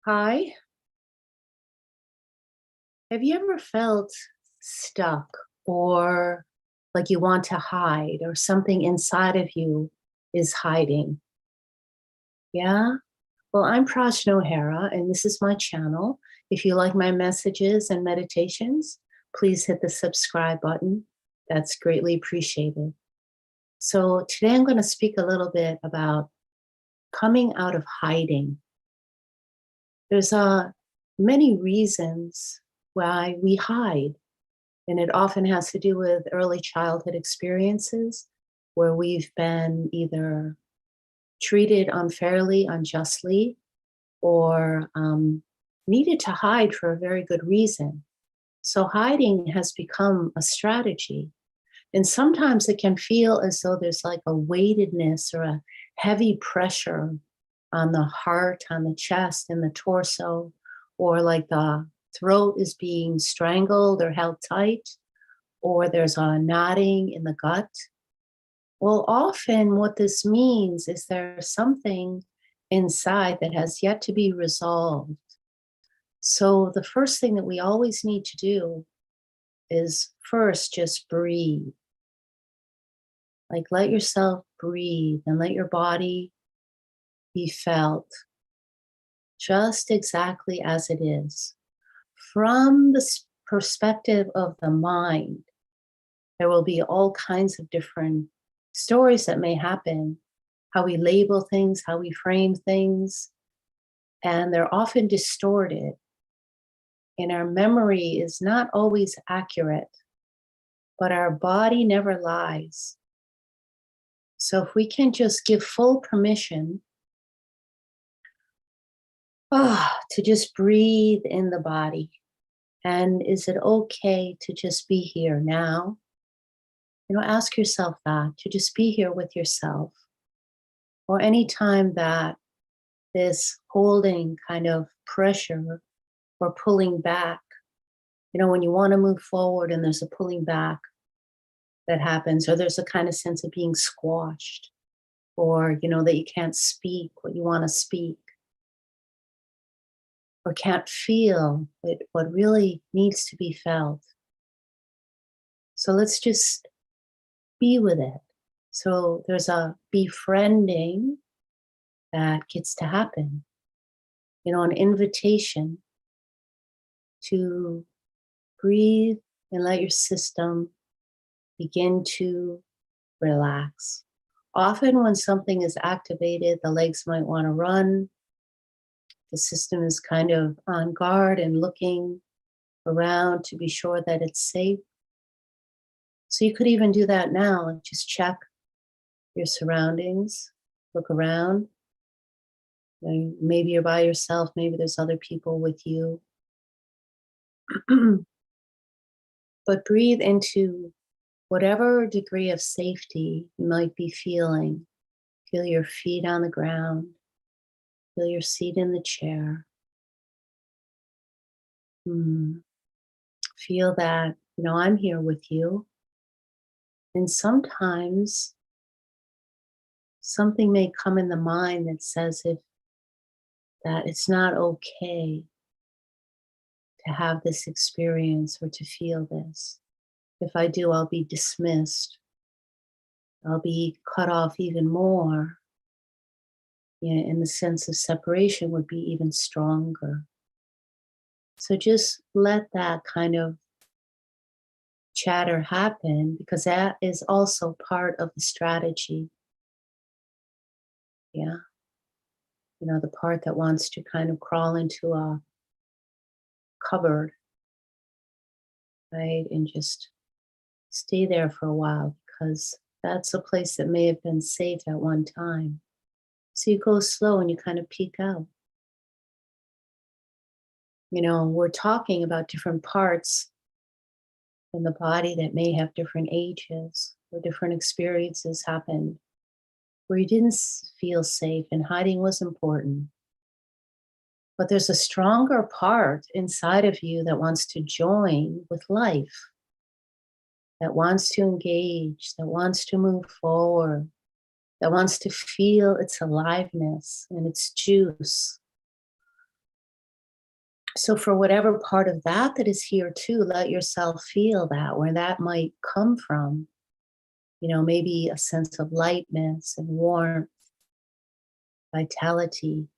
Hi, have you ever felt stuck or like you want to hide or something inside of you is hiding? Yeah? Well, I'm Prajnaohara and this is my channel. If you like my messages and meditations, please hit the subscribe button. That's greatly appreciated. So, today I'm going to speak a little bit about coming out of hiding. There's many reasons why we hide. And it often has to do with early childhood experiences where we've been either treated unfairly, unjustly, or needed to hide for a very good reason. So hiding has become a strategy. And sometimes it can feel as though there's like a weightedness or a heavy pressure on the heart, on the chest, and the torso, or like the throat is being strangled or held tight, or there's a knotting in the gut. Well, often what this means is there's something inside that has yet to be resolved. So the first thing that we always need to do is first just breathe. Like let yourself breathe and let your body be felt just exactly as it is. From the perspective of the mind, there will be all kinds of different stories that may happen, how we label things, how we frame things, and they're often distorted. And our memory is not always accurate, but our body never lies. So if we can just give full permission to just breathe in the body. And is it okay to just be here now? Ask yourself that, to just be here with yourself. Or anytime that this holding kind of pressure or pulling back, when you want to move forward and there's a pulling back that happens, or there's a kind of sense of being squashed, or, that you can't speak what you want to speak, or can't feel what really needs to be felt. So let's just be with it. So there's a befriending that gets to happen, an invitation to breathe and let your system begin to relax. Often, when something is activated, the legs might want to run. The system is kind of on guard and looking around to be sure that it's safe. So, you could even do that now and just check your surroundings, look around. Maybe you're by yourself, maybe there's other people with you. But breathe into whatever degree of safety you might be feeling. Feel your feet on the ground. Feel your seat in the chair. Mm. Feel that, I'm here with you. And sometimes something may come in the mind that says that it's not okay to have this experience or to feel this. If I do, I'll be dismissed. I'll be cut off even more. Yeah, and the sense of separation would be even stronger. So just let that kind of chatter happen because that is also part of the strategy. Yeah. The part that wants to kind of crawl into a cupboard, right? And just stay there for a while because that's a place that may have been safe at one time. So you go slow and you kind of peek out. We're talking about different parts in the body that may have different ages or different experiences happened where you didn't feel safe and hiding was important. But there's a stronger part inside of you that wants to join with life, that wants to engage, that wants to move forward, that wants to feel its aliveness and its juice. So, for whatever part of that that is here too, let yourself feel that, where that might come from. Maybe a sense of lightness and warmth, vitality.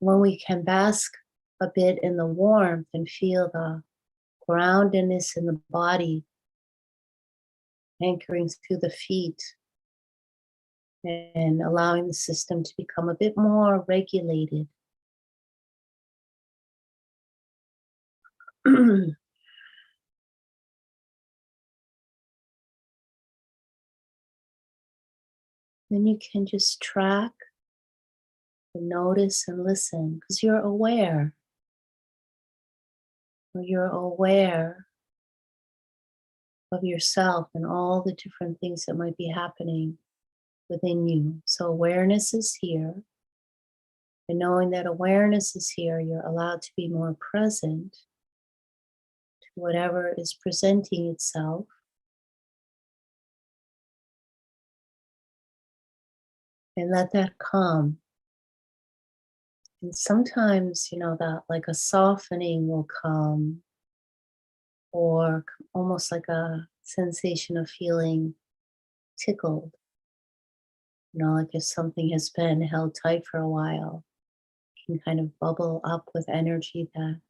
When we can bask a bit in the warmth and feel the groundedness in the body, anchoring through the feet and allowing the system to become a bit more regulated. Then you can just track and notice and listen because you're aware. You're aware of yourself and all the different things that might be happening within you. So, awareness is here. And knowing that awareness is here, you're allowed to be more present to whatever is presenting itself. And let that come. And sometimes, that like a softening will come, or almost like a sensation of feeling tickled. Like if something has been held tight for a while, it can kind of bubble up with energy that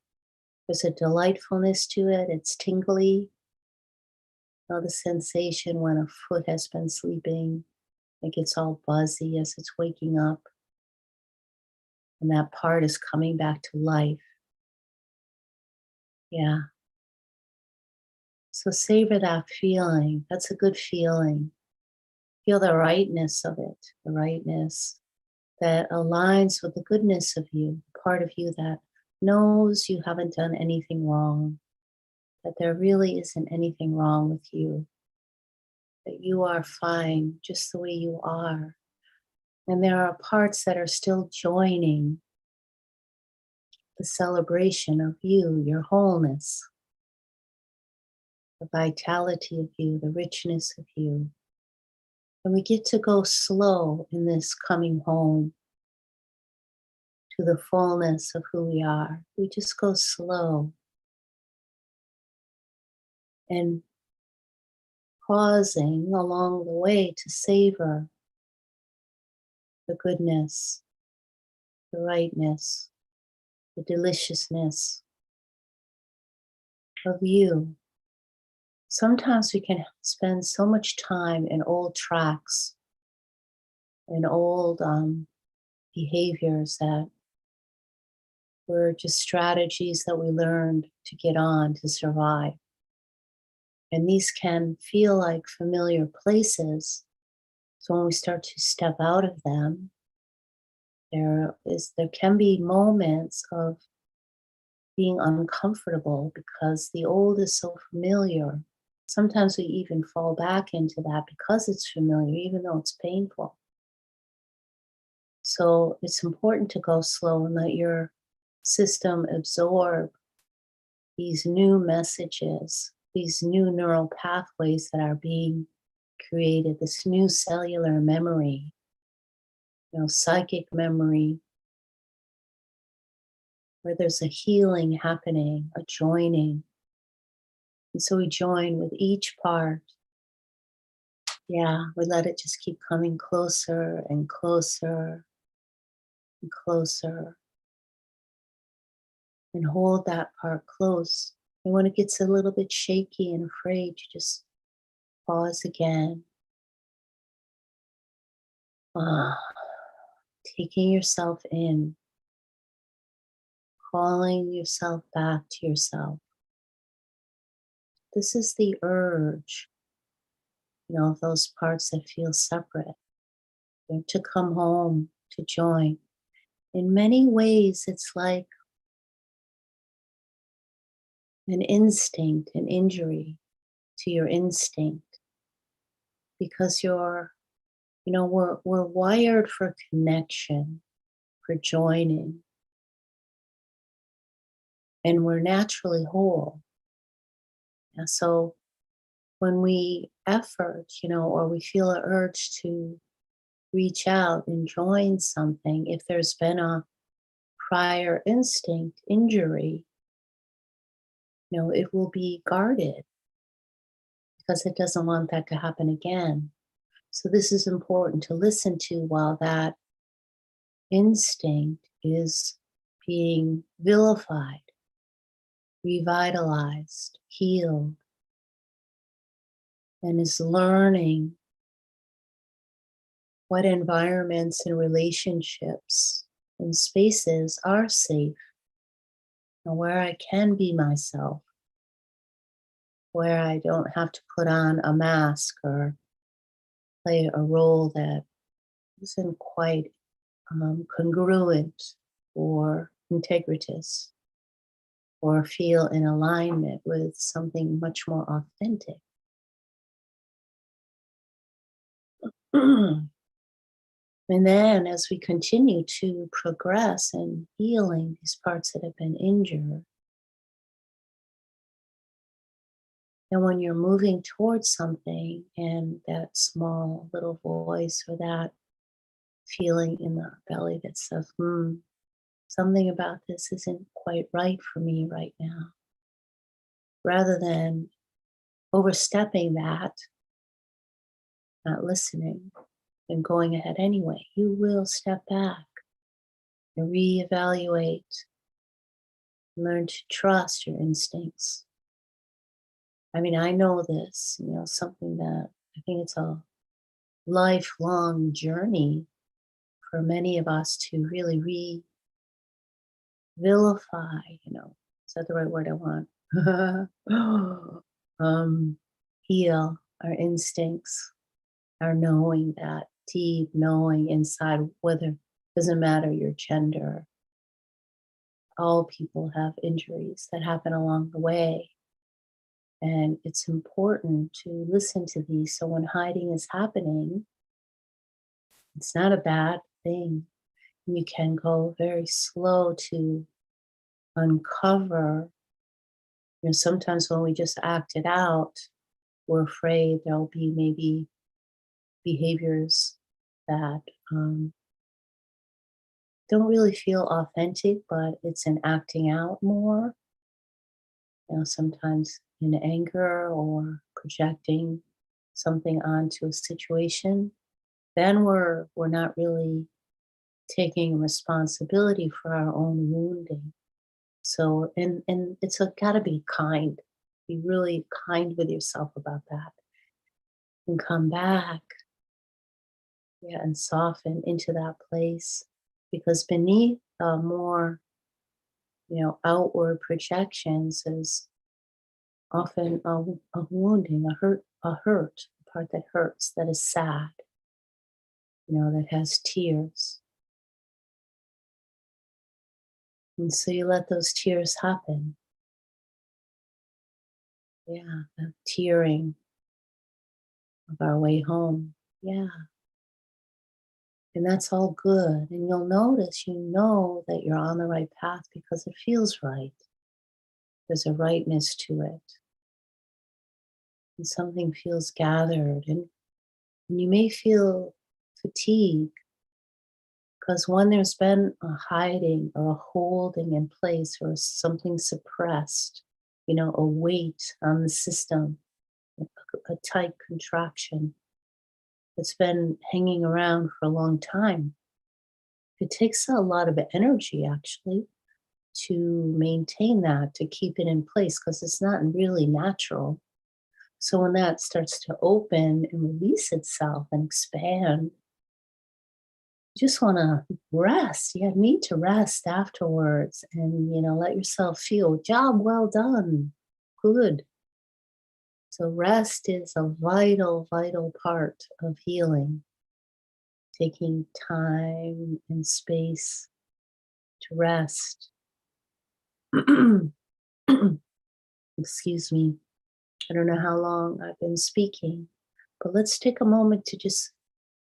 there's a delightfulness to it. It's tingly. The sensation when a foot has been sleeping, it gets all buzzy as it's waking up, and that part is coming back to life. Yeah. So savor that feeling. That's a good feeling. Feel the rightness of it, the rightness that aligns with the goodness of you, the part of you that knows you haven't done anything wrong, that there really isn't anything wrong with you, that you are fine just the way you are. And there are parts that are still joining the celebration of you, your wholeness, the vitality of you, the richness of you. And we get to go slow in this coming home to the fullness of who we are. We just go slow and pausing along the way to savor the goodness, the rightness, the deliciousness of you. Sometimes we can spend so much time in old tracks and old behaviors that were just strategies that we learned to get on to survive. And these can feel like familiar places. So when we start to step out of them, there can be moments of being uncomfortable because the old is so familiar. Sometimes we even fall back into that because it's familiar, even though it's painful. So it's important to go slow and let your system absorb these new messages, these new neural pathways that are being created, this new cellular memory, psychic memory, where there's a healing happening, a joining. And so we join with each part. Yeah, we let it just keep coming closer and closer and closer. And hold that part close. And when it gets a little bit shaky and afraid, you just pause again. Ah, taking yourself in, calling yourself back to yourself. This is the urge, of those parts that feel separate, to come home, to join. In many ways, it's like an instinct, an injury to your instinct, because we're wired for connection, for joining, and we're naturally whole. And so when we effort, or we feel an urge to reach out and join something. If there's been a prior instinct injury, it will be guarded because it doesn't want that to happen again. So this is important to listen to while that instinct is being vilified, revitalized, healed, and is learning what environments and relationships and spaces are safe and where I can be myself, where I don't have to put on a mask or play a role that isn't quite congruent or integritous or feel in alignment with something much more authentic. And then as we continue to progress in healing these parts that have been injured, and when you're moving towards something and that small little voice or that feeling in the belly that says, something about this isn't quite right for me right now, rather than overstepping that, not listening, and going ahead anyway, you will step back and reevaluate, learn to trust your instincts. I mean, I know this, something that I think it's a lifelong journey for many of us to really vilify, is that the right word I want? Heal our instincts, our knowing, that deep knowing inside, whether doesn't matter your gender. All people have injuries that happen along the way. And it's important to listen to these. So when hiding is happening, it's not a bad thing. You can go very slow to uncover. Sometimes when we just act it out, we're afraid there'll be maybe behaviors that don't really feel authentic, but it's an acting out more. Sometimes in anger or projecting something onto a situation, then we're not really taking responsibility for our own wounding. So and it's gotta be kind. Be really kind with yourself about that. And come back, yeah, and soften into that place. Because beneath more, outward projections is often a wounding, a hurt, a part that hurts, that is sad, that has tears. And so you let those tears happen. Yeah, the tearing of our way home. Yeah. And that's all good. And you'll notice, that you're on the right path because it feels right. There's a rightness to it. And something feels gathered. And you may feel fatigue because when there's been a hiding or a holding in place or something suppressed, a weight on the system, a tight contraction that's been hanging around for a long time. It takes a lot of energy actually to maintain that, to keep it in place, because it's not really natural. So when that starts to open and release itself and expand, you just want to rest. You need to rest afterwards and, let yourself feel, job well done. Good. So rest is a vital, vital part of healing. Taking time and space to rest. Excuse me. I don't know how long I've been speaking, but let's take a moment to just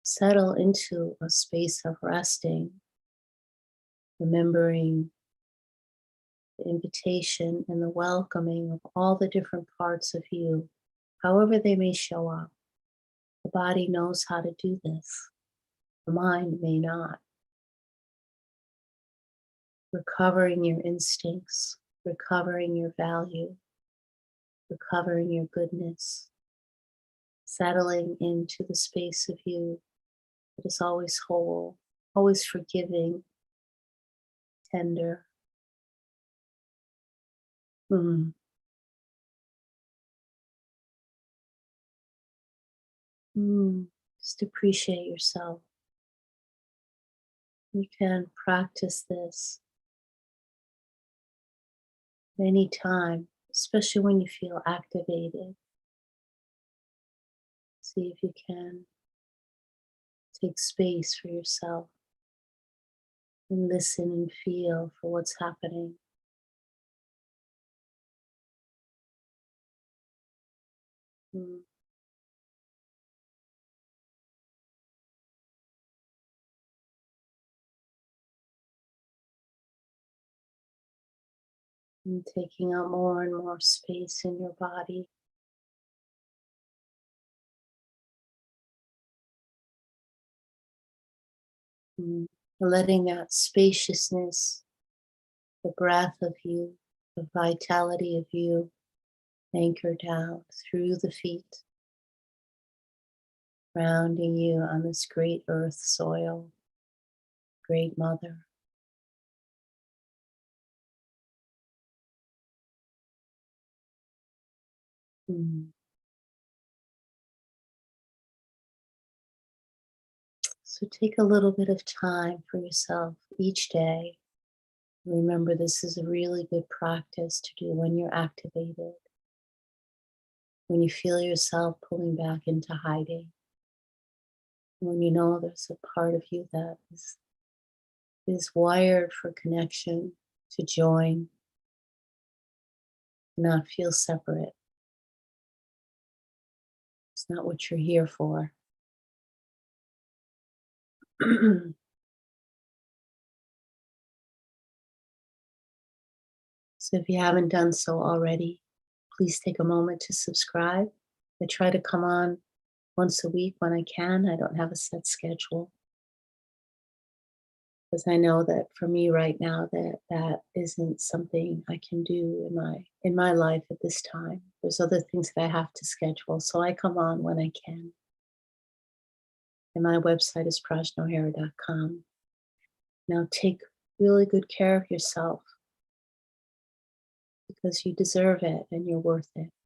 settle into a space of resting, remembering the invitation and the welcoming of all the different parts of you, however they may show up. The body knows how to do this. The mind may not. Recovering your instincts, recovering your value, recovering your goodness, settling into the space of you that is always whole, always forgiving, tender. Mm. Mm. Just appreciate yourself. You can practice this anytime, especially when you feel activated. See if you can take space for yourself and listen and feel for what's happening. Mm. And taking out more and more space in your body. Mm. Letting that spaciousness, the breath of you, the vitality of you anchor down through the feet, grounding you on this great earth soil, great mother. Mm. So take a little bit of time for yourself each day. Remember, this is a really good practice to do when you're activated, when you feel yourself pulling back into hiding, when you know there's a part of you that is wired for connection, to join, not feel separate. It's not what you're here for. So if you haven't done so already, please take a moment to subscribe. I try to come on once a week when I can. I don't have a set schedule because I know that for me right now that isn't something I can do in my life at this time. There's other things that I have to schedule, so I come on when I can. And my website is prajnaohara.com. Now take really good care of yourself because you deserve it and you're worth it.